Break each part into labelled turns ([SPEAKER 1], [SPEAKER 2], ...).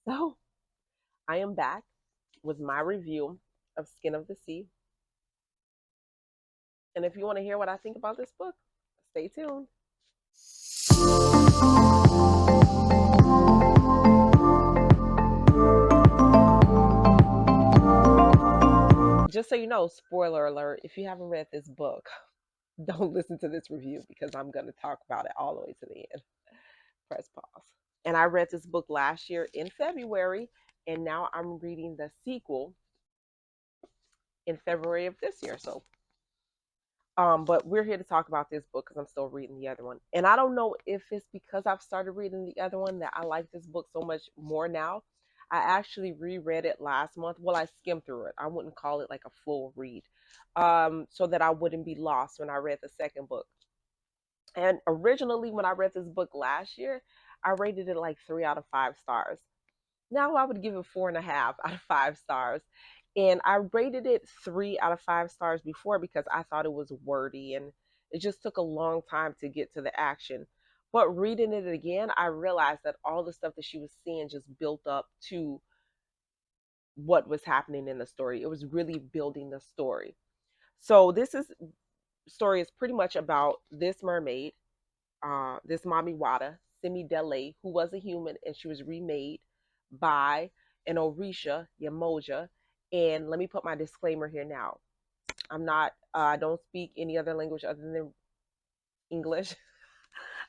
[SPEAKER 1] So I am back with my review of Skin of the Sea. And if you want to hear what I think about this book, stay tuned. Just so you know, spoiler alert, if you haven't read this book, don't listen to this review because I'm going to talk about it all the way to the end. Press pause. And I read this book last year in February, and now I'm reading the sequel in February of this year. But we're here to talk about this book because I'm still reading the other one. And I don't know if it's because I've started reading the other one that I like this book so much more now. I actually reread it last month. Well, I skimmed through it. I wouldn't call it like a full read. So that I wouldn't be lost when I read the second book. And originally, when I read this book last year, I rated it like 3 out of 5 stars. Now I would give it 4.5 out of 5 stars. And I rated it 3 out of 5 stars before because I thought it was wordy and it just took a long time to get to the action. But reading it again, I realized that all the stuff that she was seeing just built up to what was happening in the story. It was really building the story. So this story is pretty much about this mermaid, this Mami Wada, Simi Dele, who was a human and she was remade by an Orisha, Yamoja. And let me put my disclaimer here now. I don't speak any other language other than English.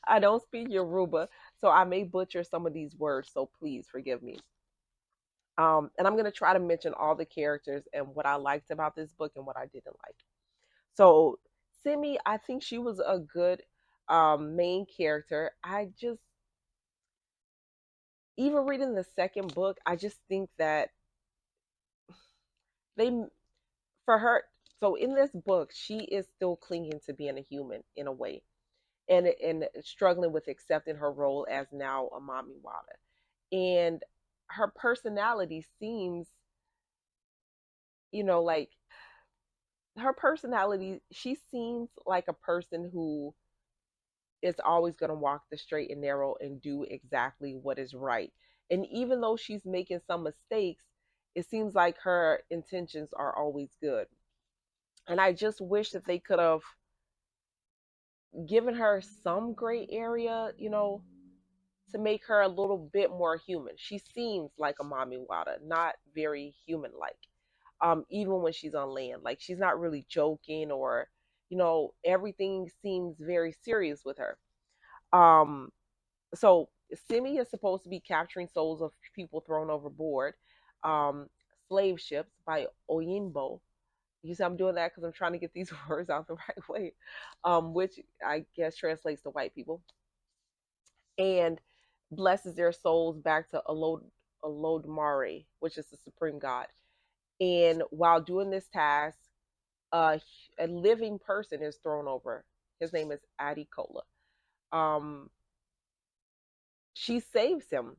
[SPEAKER 1] I don't speak Yoruba, so I may butcher some of these words, so please forgive me. And I'm going to try to mention all the characters and what I liked about this book and what I didn't like. So, Simi, I think she was a good main character. Even reading the second book, I just think that they, for her, so in this book, she is still clinging to being a human in a way and struggling with accepting her role as now a mommy wada. And her personality seems, like her personality, she seems like a person who is always going to walk the straight and narrow and do exactly what is right. And even though she's making some mistakes, it seems like her intentions are always good. And I just wish that they could have given her some gray area, to make her a little bit more human. She seems like a mommy wada, not very human like. Even when she's on land, like she's not really joking or, everything seems very serious with her. Um, so Simi is supposed to be capturing souls of people thrown overboard, um, slave ships by Oyinbo. You see, I'm doing that because I'm trying to get these words out the right way, which I guess translates to white people, and blesses their souls back to Olodumare, which is the supreme god. And while doing this task, uh, a living person is thrown over. His name is Adikola. Um, she saves him,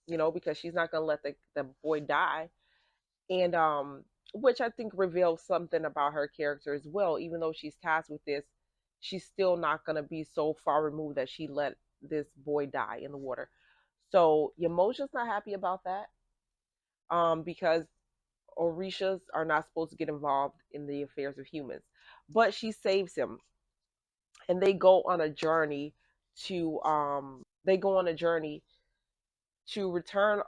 [SPEAKER 1] because she's not gonna let the boy die. And which I think reveals something about her character as well. Even though she's tasked with this, she's still not gonna be so far removed that she let this boy die in the water. So Yamosha's not happy about that. Because Orishas are not supposed to get involved in the affairs of humans. But she saves him and they go on a journey to return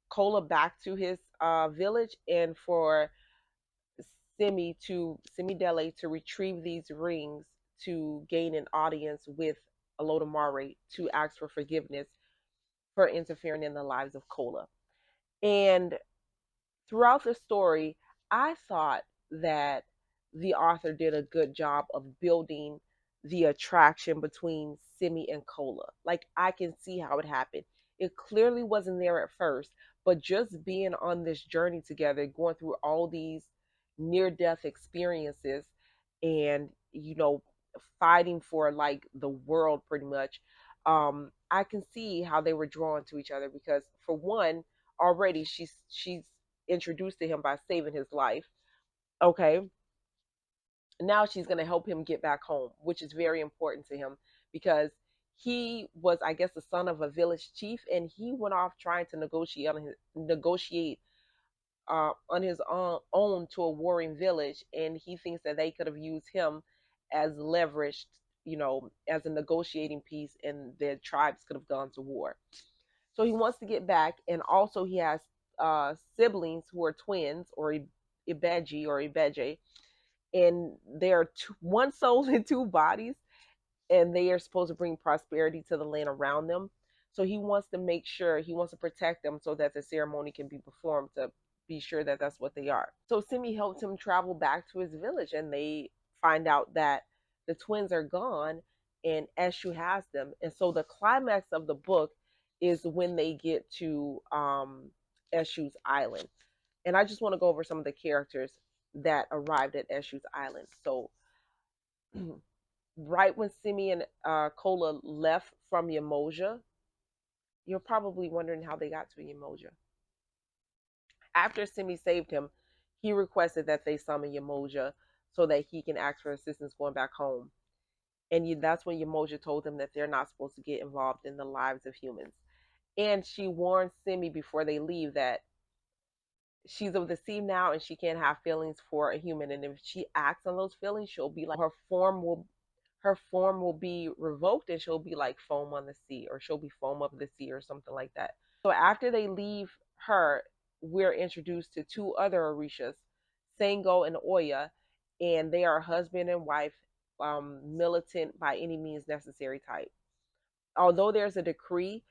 [SPEAKER 1] Kola back to his village and for Simi Dele to retrieve these rings to gain an audience with Alodamare to ask for forgiveness for interfering in the lives of Kola. And throughout the story, I thought that the author did a good job of building the attraction between Simi and Kola. Like I can see how it happened. It clearly wasn't there at first, but just being on this journey together, going through all these near death experiences and, fighting for like the world pretty much. I can see how they were drawn to each other because for one, already she's introduced to him by saving his life. Okay. Now she's going to help him get back home, which is very important to him because he was, I guess, the son of a village chief, and he went off trying to negotiate on his own to a warring village, and he thinks that they could have used him as leverage, as a negotiating piece, and their tribes could have gone to war. So he wants to get back, and also he has siblings who are twins, or Ibeji or Ibeje, and they are one soul in two bodies, and they are supposed to bring prosperity to the land around them. So he wants to protect them so that the ceremony can be performed to be sure that that's what they are. So Simi helps him travel back to his village, and they find out that the twins are gone and Eshu has them. And so the climax of the book is when they get to Eshu's island. And I just want to go over some of the characters that arrived at Eshu's island. So right when Simi and Kola left from Yamoja, you're probably wondering how they got to Yamoja. After Simi saved him, he requested that they summon Yamoja so that he can ask for assistance going back home. And that's when Yamoja told them that they're not supposed to get involved in the lives of humans. And she warns Simi before they leave that she's of the sea now and she can't have feelings for a human. And if she acts on those feelings, she'll be like her form will be revoked, and she'll be like foam on the sea, or she'll be foam of the sea, or something like that. So after they leave her, we're introduced to two other Orishas, Sango and Oya, and they are husband and wife, militant by any means necessary type. Although there's a decree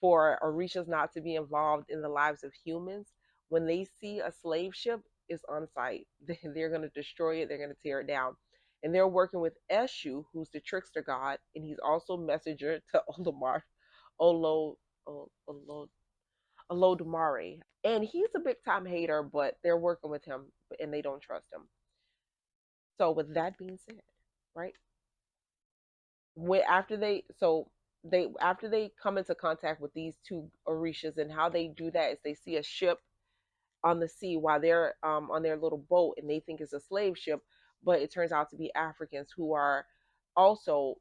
[SPEAKER 1] for Orishas not to be involved in the lives of humans, when they see a slave ship, it's on site. They're going to destroy it, they're going to tear it down. And they're working with Eshu, who's the trickster god, and he's also messenger to Olomar, Olo, Olo, Olodumare. And he's a big time hater, but they're working with him and they don't trust him. So with that being said, right? When after they come into contact with these two Orishas, and how they do that is they see a ship on the sea while they're on their little boat, and they think it's a slave ship, but it turns out to be Africans who are also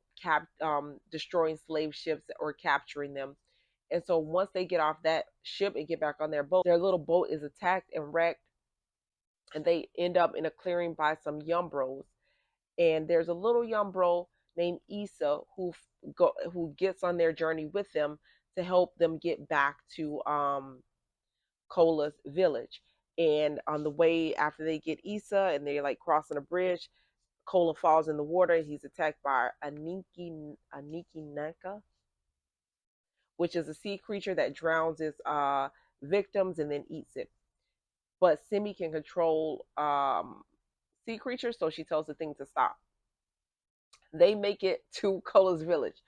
[SPEAKER 1] destroying slave ships or capturing them. And so once they get off that ship and get back on their boat, their little boat is attacked and wrecked, and they end up in a clearing by some Yumbros. And there's a little Yumbro named Issa who gets on their journey with them to help them get back to Kola's village. And on the way, after they get Issa and they're like crossing a bridge, Kola falls in the water. He's attacked by Aniki Nanka, which is a sea creature that drowns its victims and then eats it. But Simi can control sea creatures, so she tells the thing to stop. They make it to Kola's village,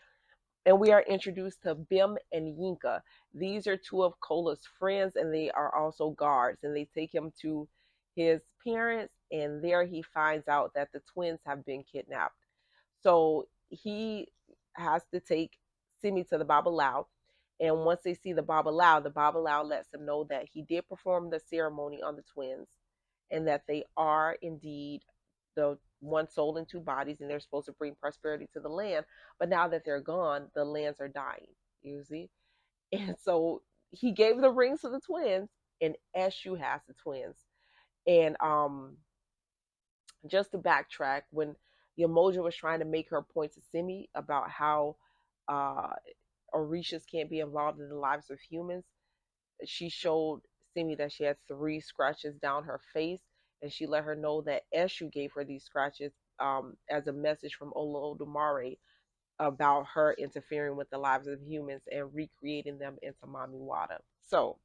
[SPEAKER 1] and we are introduced to Bim and Yinka. These are two of Kola's friends, and they are also guards. And they take him to his parents, and there he finds out that the twins have been kidnapped. So he has to take Simi to the Babalao. And once they see the Babalao lets him know that he did perform the ceremony on the twins, and that they are indeed the one soul in two bodies, and they're supposed to bring prosperity to the land. But now that they're gone, the lands are dying. You see? And so he gave the rings to the twins, and Eshu has the twins. And just to backtrack, when Yamoja was trying to make her point to Simi about how uh, Orishas can't be involved in the lives of humans, she showed Simi that she had 3 scratches down her face, and she let her know that Eshu gave her these scratches as a message from Olodumare about her interfering with the lives of humans and recreating them into Mami Wada. So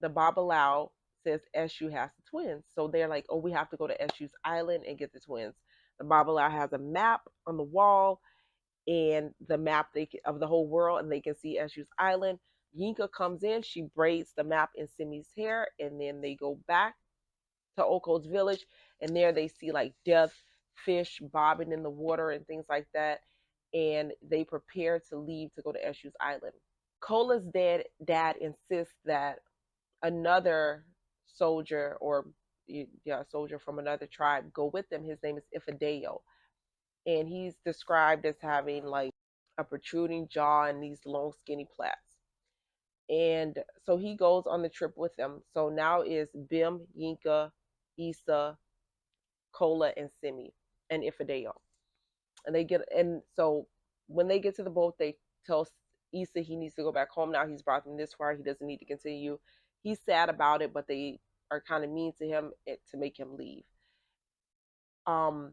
[SPEAKER 1] the Babalao says Eshu has the twins. So they're like, oh, we have to go to Eshu's island and get the twins. The Babalao has a map on the wall, and the map of the whole world, and they can see Eshu's island. Yinka comes in, she braids the map in Simi's hair, and then they go back to Oko's village, and there they see like death, fish bobbing in the water and things like that, and they prepare to leave to go to Eshu's island. Kola's dad insists that another soldier, or yeah, soldier from another tribe, go with them. His name is Ifadeo, and he's described as having like a protruding jaw, and these long, skinny plaits. And so he goes on the trip with them. So now is Bim, Yinka, Issa, Kola, and Simi, and Ifadeo. And they get, and so when they get to the boat, they tell Issa he needs to go back home now. He's brought them this far. He doesn't need to continue. He's sad about it, but they are kind of mean to him to make him leave. Um,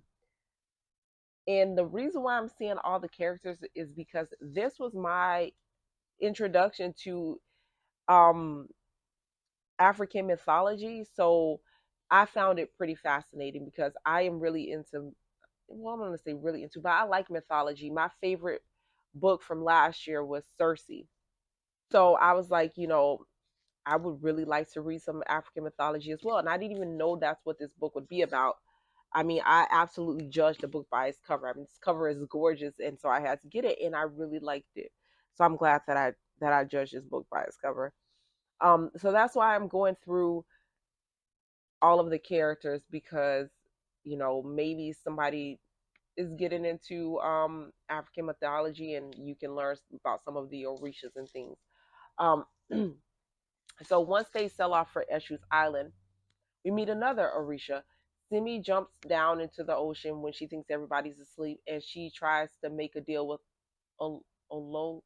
[SPEAKER 1] and the reason why I'm seeing all the characters is because this was my introduction to um African mythology. So I found it pretty fascinating because I am really into, well, I'm going to say really into, but I like mythology. My favorite book from last year was Circe. So I was like, I would really like to read some African mythology as well. And I didn't even know that's what this book would be about. I mean, I absolutely judged the book by its cover. I mean, its cover is gorgeous, and so I had to get it, and I really liked it. So I'm glad that I judged this book by its cover. So that's why I'm going through all of the characters because maybe somebody is getting into African mythology, and you can learn about some of the Orishas and things. Um, so once they sell off for Eshu's Island, we meet another Orisha. Simi jumps down into the ocean when she thinks everybody's asleep, and she tries to make a deal with Olo- Olokan,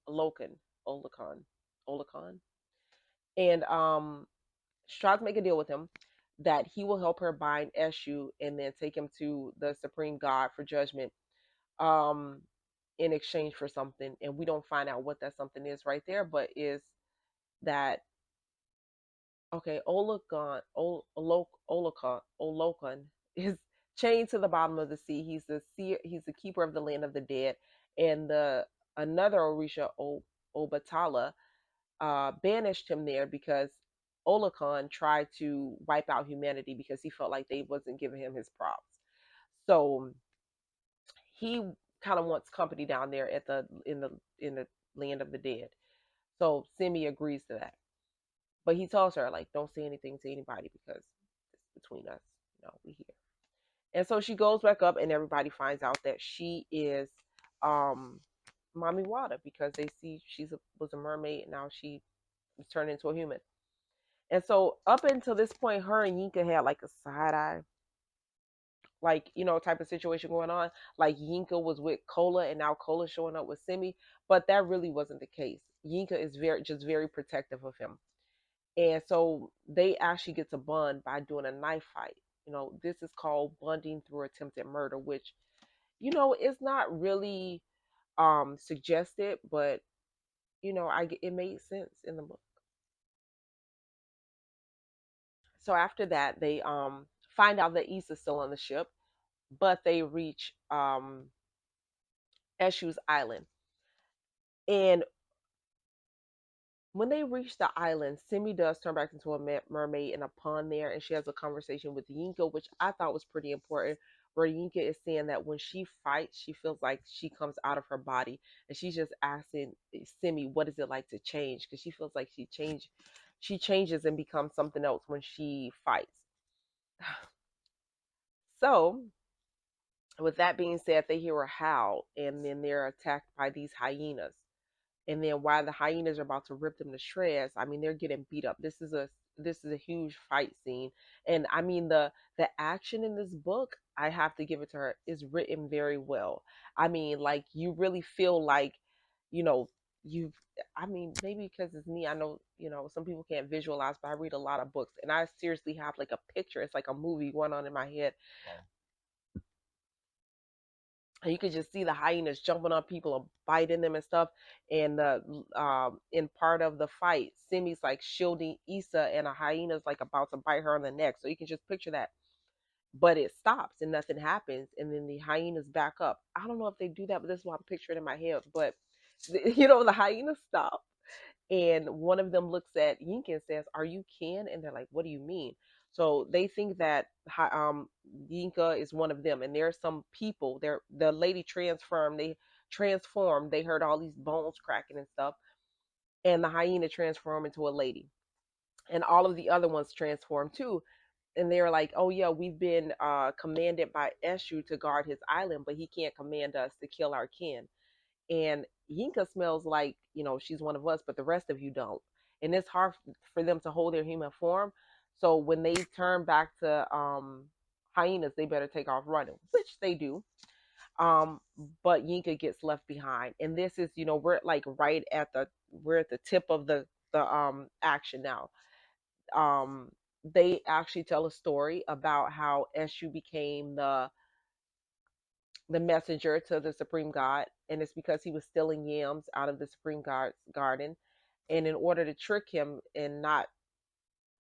[SPEAKER 1] Olokan, Olokan, Olokan, and she tries to make a deal with him that he will help her bind Eshu and then take him to the supreme god for judgment, um, in exchange for something. And we don't find out what that something is right there, but is that okay? Olokan is chained to the bottom of the sea. He's the keeper of the land of the dead, and the another Orisha, Obatala, banished him there because Olakan tried to wipe out humanity because he felt like they wasn't giving him his props. So he kind of wants company down there at the land of the dead. So Simi agrees to that, but he tells her like, don't say anything to anybody because it's between us. We here. And so she goes back up, and everybody finds out that she is um Mommy Wada because they see was a mermaid, and now she was turned into a human. And so up until this point, her and Yinka had like a side eye, like, type of situation going on. Like Yinka was with Kola, and now Kola showing up with Simi. But that really wasn't the case. Yinka is very protective of him. And so they actually get to bond by doing a knife fight. This is called bonding through attempted murder, which, is not really suggested, but it made sense in the book. So after that, they find out that Issa's still on the ship, but they reach Eshu's island. And when they reach the island, Simi does turn back into a mermaid in a pond there, and she has a conversation with Yinka, which I thought was pretty important. Where Yinka is saying that when she fights, she feels like she comes out of her body, and she's just asking Simi, "What is it like to change?" Because she feels like she changes and becomes something else when she fights. So with that being said, they hear a howl, and then they're attacked by these hyenas. And then while the hyenas are about to rip them to shreds, I mean, they're getting beat up. This is a huge fight scene, and I mean the action in this book, I have to give it to her, is written very well. I mean, like, you really feel like, you know you've I mean, maybe because it's me, I know, some people can't visualize, but I read a lot of books, and I seriously have like a picture. It's like a movie going on in my head, and you could just see the hyenas jumping on people and biting them and stuff. And in part of the fight, Simi's like shielding Issa, and a hyena's like about to bite her on the neck. So you can just picture that. But it stops and nothing happens, and then the hyenas back up. I don't know if they do that, but this is what I'm picturing in my head. But the hyenas stop, and one of them looks at Yinka and says, "Are you kin?" And they're like, "What do you mean?" So they think that Yinka is one of them, and there's some people. The lady transformed. They heard all these bones cracking and stuff, and the hyena transformed into a lady, and all of the other ones transformed too. and they're like, "Oh yeah, we've been commanded by Eshu to guard his island, but he can't command us to kill our kin." And Yinka smells like, she's one of us, but the rest of you don't. And it's hard for them to hold their human form. So when they turn back to hyenas, they better take off running, which they do. Um, but Yinka gets left behind. And this is, we're like right at we're at the tip of the action now. Um, they actually tell a story about how Eshu became the messenger to the supreme god, and it's because he was stealing yams out of the supreme god's garden. And in order to trick him and not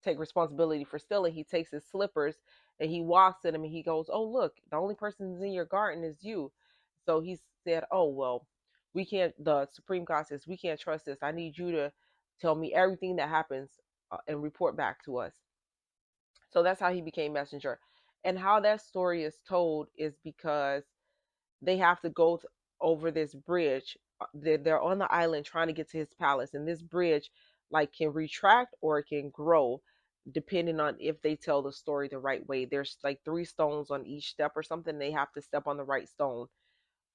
[SPEAKER 1] take responsibility for stealing, he takes his slippers and he walks in them and he goes, "Oh look, the only person who's in your garden is you." So he said, "Oh well, we can't." The supreme god says, "We can't trust this. I need you to tell me everything that happens and report back to us." So that's how he became messenger. And how that story is told is because they have to go over this bridge. They're on the island trying to get to his palace, and this bridge like can retract or it can grow depending on if they tell the story the right way. There's like three stones on each step or something. They have to step on the right stone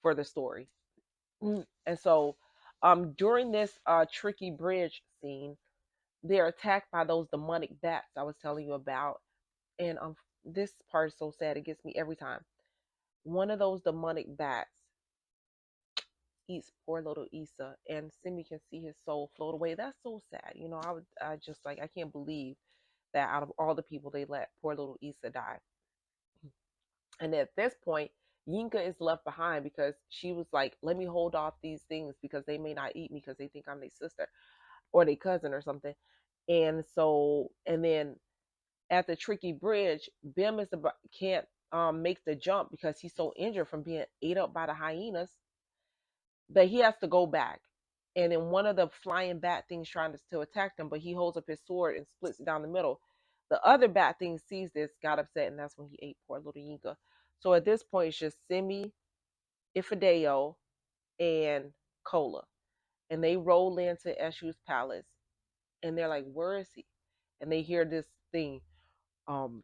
[SPEAKER 1] for the story. And so during this tricky bridge scene, they're attacked by those demonic bats I was telling you about. And this part is so sad, it gets me every time. One of those demonic bats eats poor little Issa, and Simi can see his soul float away. That's so sad. I just like, I can't believe that out of all the people they let poor little Issa die. And at this point, Yinka is left behind because she was like, "Let me hold off these things because they may not eat me because they think I'm their sister or their cousin or something." And so, and then at the tricky bridge, Bim is about can't make the jump because he's so injured from being ate up by the hyenas that he has to go back. And then one of the flying bat things trying to attack them, but he holds up his sword and splits it down the middle. The other bat thing sees this, got upset, and that's when he ate poor little Yinka. So at this point, it's just Simi, Ifadeo, and Kola. And they roll into Eshu's palace, and they're like, "Where is he?" And they hear this thing, um,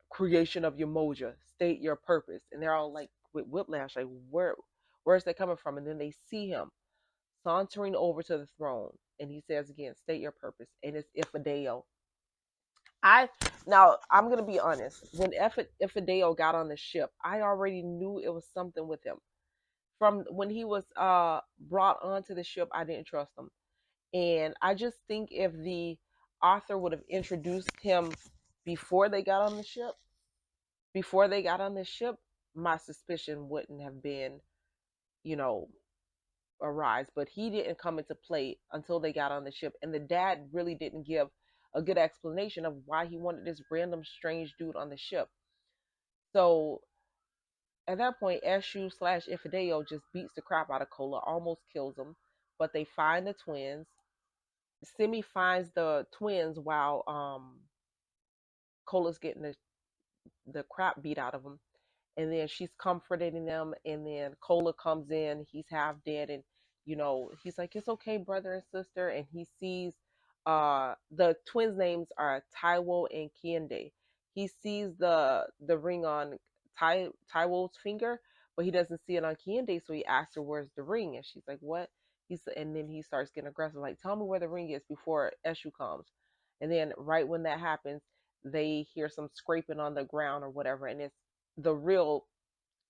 [SPEAKER 1] creation of your moja, state your purpose. And they're all like with whiplash, like, where's that coming from? And then they see him sauntering over to the throne, and he says again, "State your purpose." And it's Ifadeo. I Now I'm gonna be honest. When Ifadeo got on the ship, I already knew it was something with him. From when he was brought onto the ship, I didn't trust him, and I just think if the author would have introduced him before they got on the ship, before they got on the ship, my suspicion wouldn't have been, you know, arise, but he didn't come into play until they got on the ship. And the dad really didn't give a good explanation of why he wanted this random strange dude on the ship. So at that point, Eshu slash Ifideo just beats the crap out of Kola, almost kills him. But they find the twins. Simi finds the twins while Kola's getting the crap beat out of him, and then she's comforting them, and then Cola comes in, he's half dead, and he's like, "It's okay, brother and sister," and he sees the twins' names are Taiwo and Kiende. He sees the ring on Taiwo's finger, but he doesn't see it on Kiende, so he asks her where's the ring, and she's like, "What?" And then he starts getting aggressive, like, "Tell me where the ring is before Eshu comes." And then right when that happens, they hear some scraping on the ground or whatever, and it's the real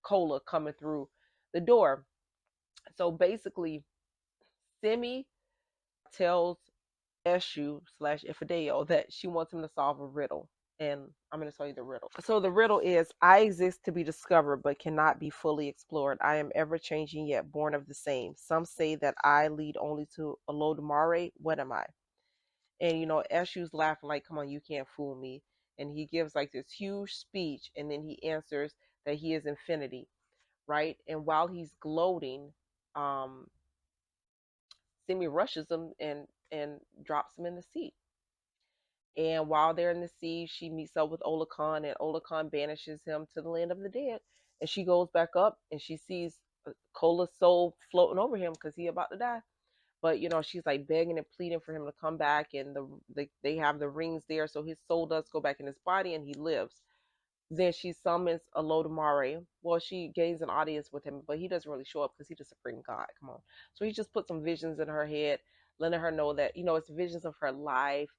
[SPEAKER 1] Cola coming through the door. So basically, Simi tells Eshu slash Ifideo that she wants him to solve a riddle. And I'm going to tell you the riddle. So the riddle is, "I exist to be discovered, but cannot be fully explored. I am ever changing, yet born of the same. Some say that I lead only to Olodumare. What am I?" And Eshu's laughing like, "Come on, you can't fool me." And he gives like this huge speech, and then he answers that he is infinity, right? And while he's gloating, um, Simi rushes him and drops him in the sea. And while they're in the sea, she meets up with Olakan, and Olakan banishes him to the land of the dead. And she goes back up, and she sees Cola's soul floating over him because he about to die. But she's like begging and pleading for him to come back, and they have the rings there, so his soul does go back in his body and he lives. Then she summons Olodumare. Well, she gains an audience with him, but he doesn't really show up because he's the supreme god. Come on. So he just put some visions in her head, letting her know that it's visions of her life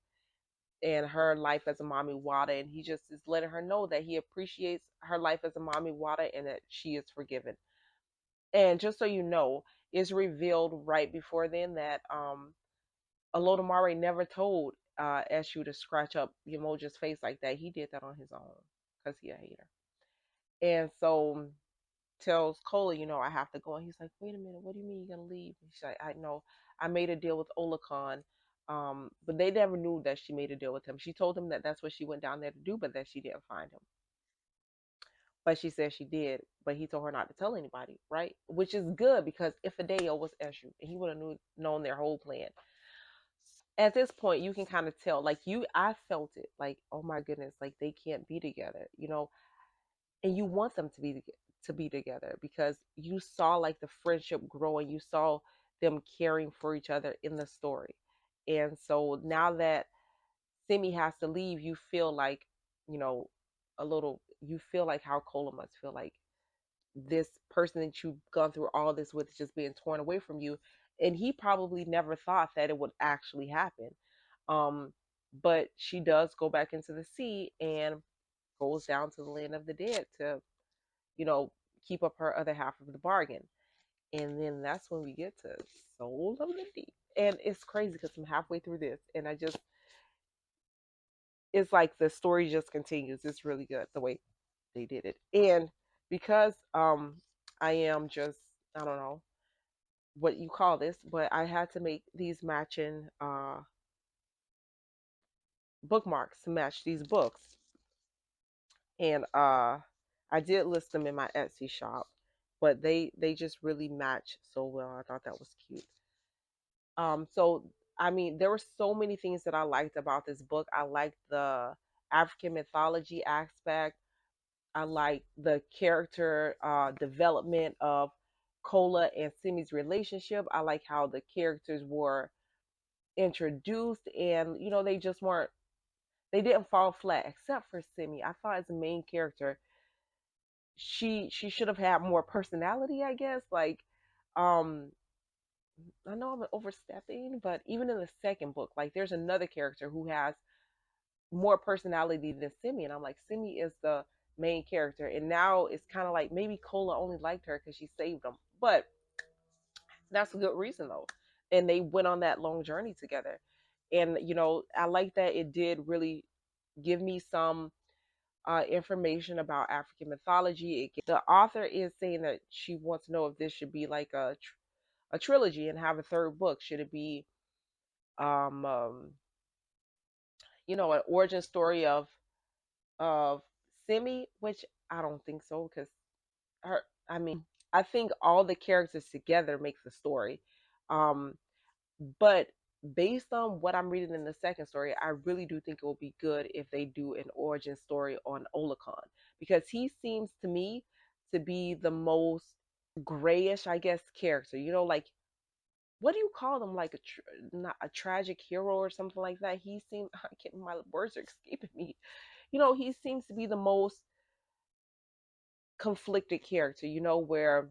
[SPEAKER 1] and her life as a mommy wada, and he just is letting her know that he appreciates her life as a mommy wada and that she is forgiven. And just so you know, it's revealed right before then that Olodumare never told Eshu to scratch up Yamoja's face like that. He did that on his own because he a hater. And so tells Cola, I have to go. And he's like, wait a minute, what do you mean you're gonna leave? And she's like, I know, I made a deal with Olakan. But they never knew that she made a deal with him. She told him that that's what she went down there to do, but that she didn't find him. But she said she did, but he told her not to tell anybody, right? Which is good because if Hideo was Eshu, and he would have known their whole plan. At this point, you can kind of tell, like I felt it, like, oh my goodness, like they can't be together, and you want them to be together because you saw like the friendship grow and you saw them caring for each other in the story. And so now that Simi has to leave, you feel like, you know, you feel like how Cola must feel like this person that you've gone through all this with is just being torn away from you. And he probably never thought that it would actually happen. Um, but she does go back into the sea and goes down to the land of the dead to, you know, keep up her other half of the bargain. And then that's when we get to Soul of the Deep. And it's crazy because I'm halfway through this and it's like the story just continues. It's really good the way they did it. And because I am just, I don't know what you call this, but I had to make these matching bookmarks to match these books. And I did list them in my Etsy shop, but they just really match so well. I thought that was cute. So I mean, there were so many things that I liked about this book. I liked the African mythology aspect. I liked the character development of Cola and Simi's relationship. I like how the characters were introduced, and they just weren't. They didn't fall flat, except for Simi. I thought as a main character, she should have had more personality. I guess um I know I'm overstepping, but even in the second book, like there's another character who has more personality than Simi, and I'm like, Simi is the main character, and now it's kind of like maybe Cola only liked her because she saved him, but that's a good reason though, and they went on that long journey together, and I like that it did really give me some information about African mythology. The author is saying that she wants to know if this should be like a trilogy and have a third book. Should it be um, um an origin story of Simi, which I don't think so because her. I mean, I think all the characters together makes the story. Um, but based on what I'm reading in the second story, I really do think it will be good if they do an origin story on Olakan because he seems to me to be the most grayish, I guess, character. Like what do you call them? Like not a tragic hero or something like that. He seemed I can't, my words are escaping me. He seems to be the most conflicted character. Where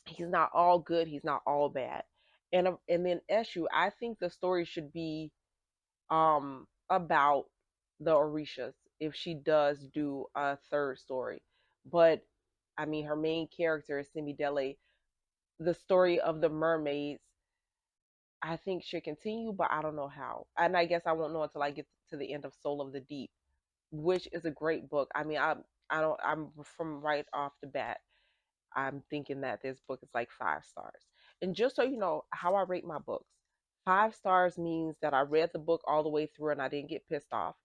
[SPEAKER 1] he's not all good, he's not all bad. And then Eshu, I think the story should be about the Orishas if she does do a third story. But I mean, her main character is Simidele. The story of the mermaids, I think should continue, but I don't know how. And I guess I won't know until I get to the end of Soul of the Deep, which is a great book. I mean, I'm from right off the bat, I'm thinking that this book is like 5 stars. And just so you know how I rate my books, 5 stars means that I read the book all the way through and I didn't get pissed off.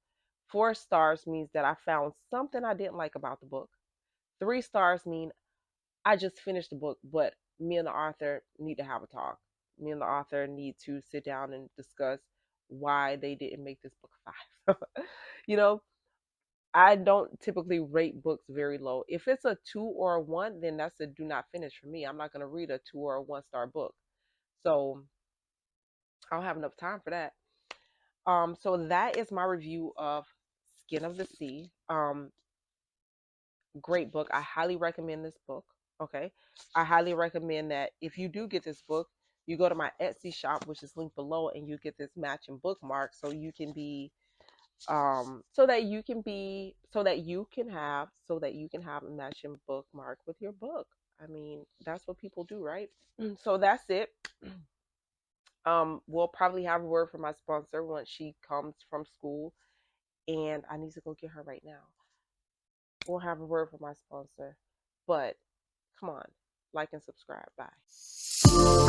[SPEAKER 1] 4 stars means that I found something I didn't like about the book. 3 stars mean I just finished the book, but me and the author need to have a talk. Me and the author need to sit down and discuss why they didn't make this book a 5. you know, I don't typically rate books very low. If it's a 2 or a 1, then that's a do not finish for me. I'm not going to read a 2 or a 1 star book. So I don't have enough time for that. So that is my review of Skin of the Sea. Great book. I highly recommend this book. Okay. I highly recommend that if you do get this book, you go to my Etsy shop, which is linked below, and you get this matching bookmark so you can be so that you can have a matching bookmark with your book. I mean, that's what people do, right? So that's it. We'll probably have a word from my sponsor once she comes from school, and I need to go get her right now. We'll have a word from my sponsor, but come on, like and subscribe. Bye.